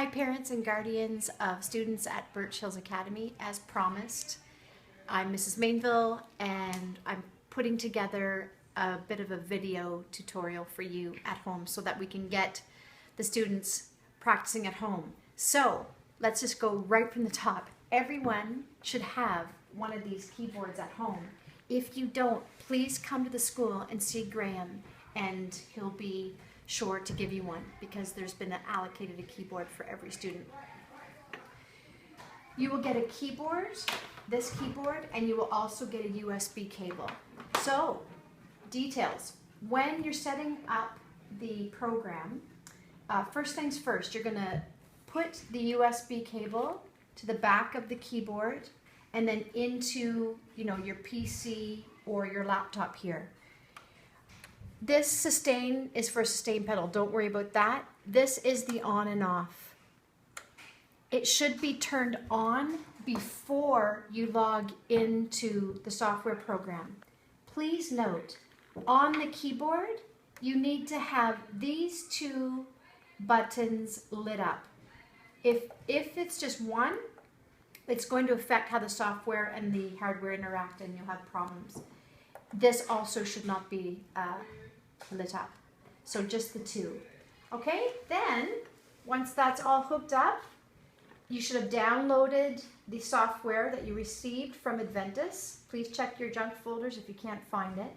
Hi parents and guardians of students at Birch Hills Academy. As promised, I'm Mrs. Mainville and I'm putting together a bit of a video tutorial for you at home so that we can get the students practicing at home. So let's just go right from the top. Everyone should have one of these keyboards at home. If you don't, please come to the school and see Graham and he'll be sure to give you one because there's been allocated a keyboard for every student. You will get a keyboard, this keyboard, and you will also get a USB cable. So, details. When you're setting up the program, first things first, you're going to put the USB cable to the back of the keyboard and then into, your PC or your laptop here. This sustain is for sustain pedal. Don't worry about that. This is the on and off. It should be turned on before you log into the software program. Please note, on the keyboard, you need to have these two buttons lit up. If it's just one, it's going to affect how the software and the hardware interact and you'll have problems. This also should not be lit up. So just the two. Okay, then once that's all hooked up, you should have downloaded the software that you received from Adventus. Please check your junk folders if you can't find it.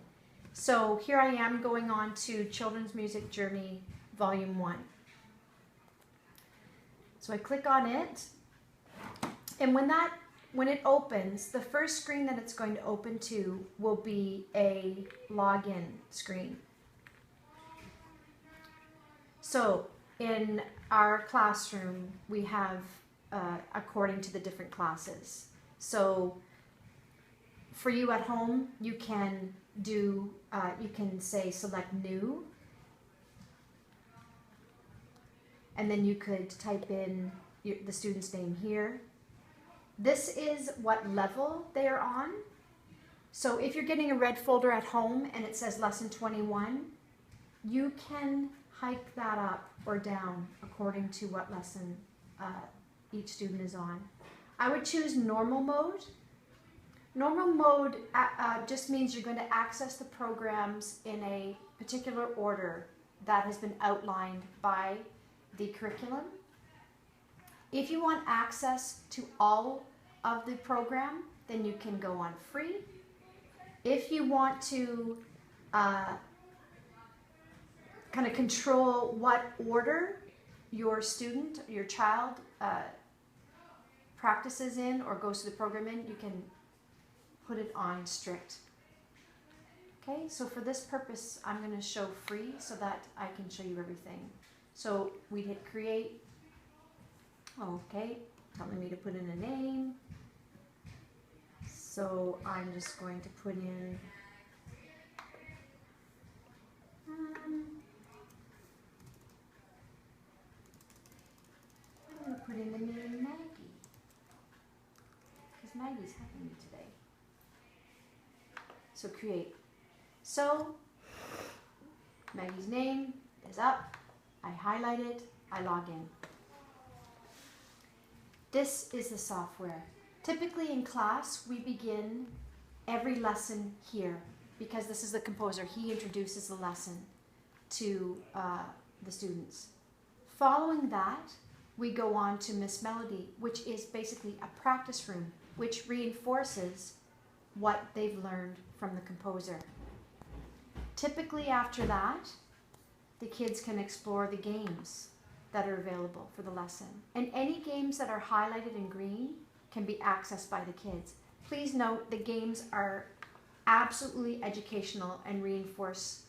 So here I am going on to Children's Music Journey Volume 1. So I click on it, and when it opens, the first screen that it's going to open to will be a login screen. So in our classroom, we have according to the different classes. So for you at home, you can do, you can say select new, and then you could type in the student's name here. This is what level they are on. So if you're getting a red folder at home and it says lesson 21, you can hike that up or down according to what lesson each student is on. I would choose normal mode. Normal mode just means you're going to access the programs in a particular order that has been outlined by the curriculum. If you want access to all of the program, then you can go on free. If you want to kind of control what order your student, your child practices in or goes to the program in, you can put it on strict. Okay, so for this purpose, I'm going to show free so that I can show you everything. So we hit create. Okay, telling me to put in a name. So I'm just going to put in I'm going to put in the name Maggie, because Maggie's helping me today. So create. So Maggie's name is up. I highlight it. I log in. This is the software. Typically in class, we begin every lesson here because this is the composer. He introduces the lesson to the students. Following that, we go on to Miss Melody, which is basically a practice room, which reinforces what they've learned from the composer. Typically after that, the kids can explore the games that are available for the lesson. And any games that are highlighted in green can be accessed by the kids. Please note the games are absolutely educational and reinforce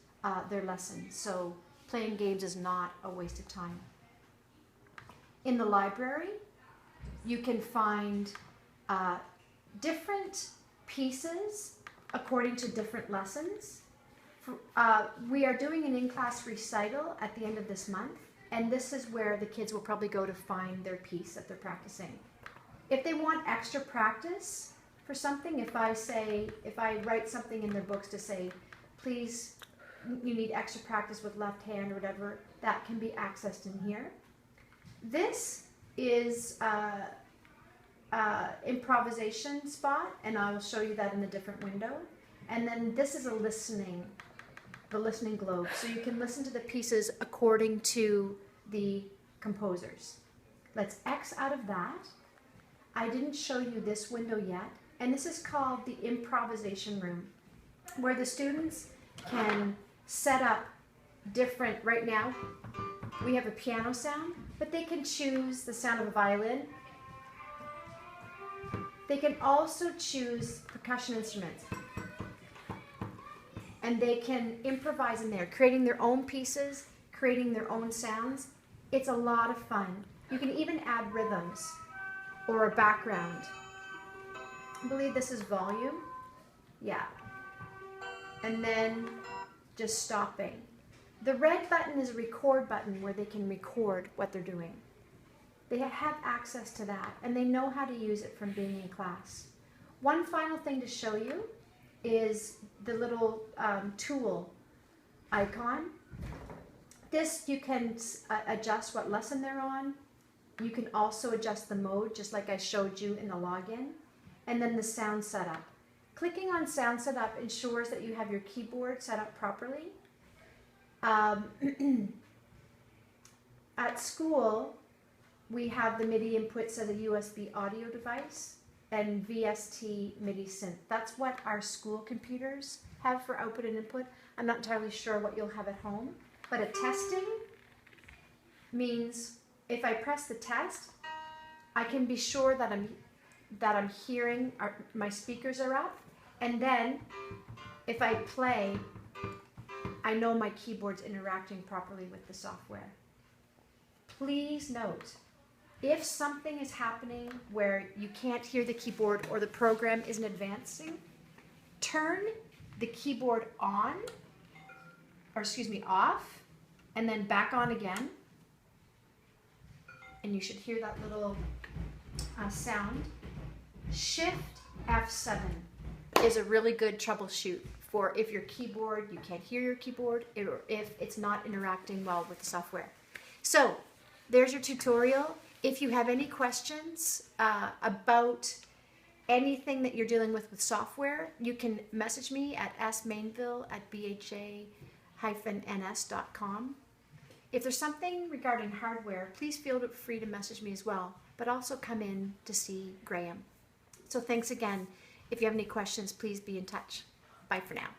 their lessons. So playing games is not a waste of time. In the library, you can find different pieces according to different lessons. We are doing an in-class recital at the end of this month, and this is where the kids will probably go to find their piece that they're practicing. If they want extra practice for something, if I write something in their books to say, please, you need extra practice with left hand or whatever, that can be accessed in here. This is improvisation spot, and I will show you that in a different window. And then this is the listening globe, so you can listen to the pieces according to the composers. Let's X out of that. I didn't show you this window yet, and this is called the improvisation room, where the students can set up different, right now we have a piano sound, but they can choose the sound of a violin. They can also choose percussion instruments. And they can improvise in there, creating their own pieces, creating their own sounds. It's a lot of fun. You can even add rhythms or a background. I believe this is volume. Yeah. And then just stopping. The red button is a record button where they can record what they're doing. They have access to that, and they know how to use it from being in class. One final thing to show you is the little tool icon. This, you can adjust what lesson they're on. You can also adjust the mode, just like I showed you in the login. And then the sound setup. Clicking on sound setup ensures that you have your keyboard set up properly. At school, we have the MIDI inputs as a USB audio device and VST MIDI synth. That's what our school computers have for output and input. I'm not entirely sure what you'll have at home, but a testing means if I press the test, I can be sure that I'm hearing my speakers are up, and then if I play, I know my keyboard's interacting properly with the software. Please note, if something is happening where you can't hear the keyboard or the program isn't advancing, turn the keyboard on, or excuse me, off, and then back on again. And you should hear that little sound. Shift F7 is a really good troubleshoot for if your keyboard, you can't hear your keyboard, or if it's not interacting well with the software. So there's your tutorial. If you have any questions about anything that you're dealing with software, you can message me at smainville@bha-ns.com. If there's something regarding hardware, please feel free to message me as well, but also come in to see Graham. So thanks again. If you have any questions, please be in touch. Bye for now.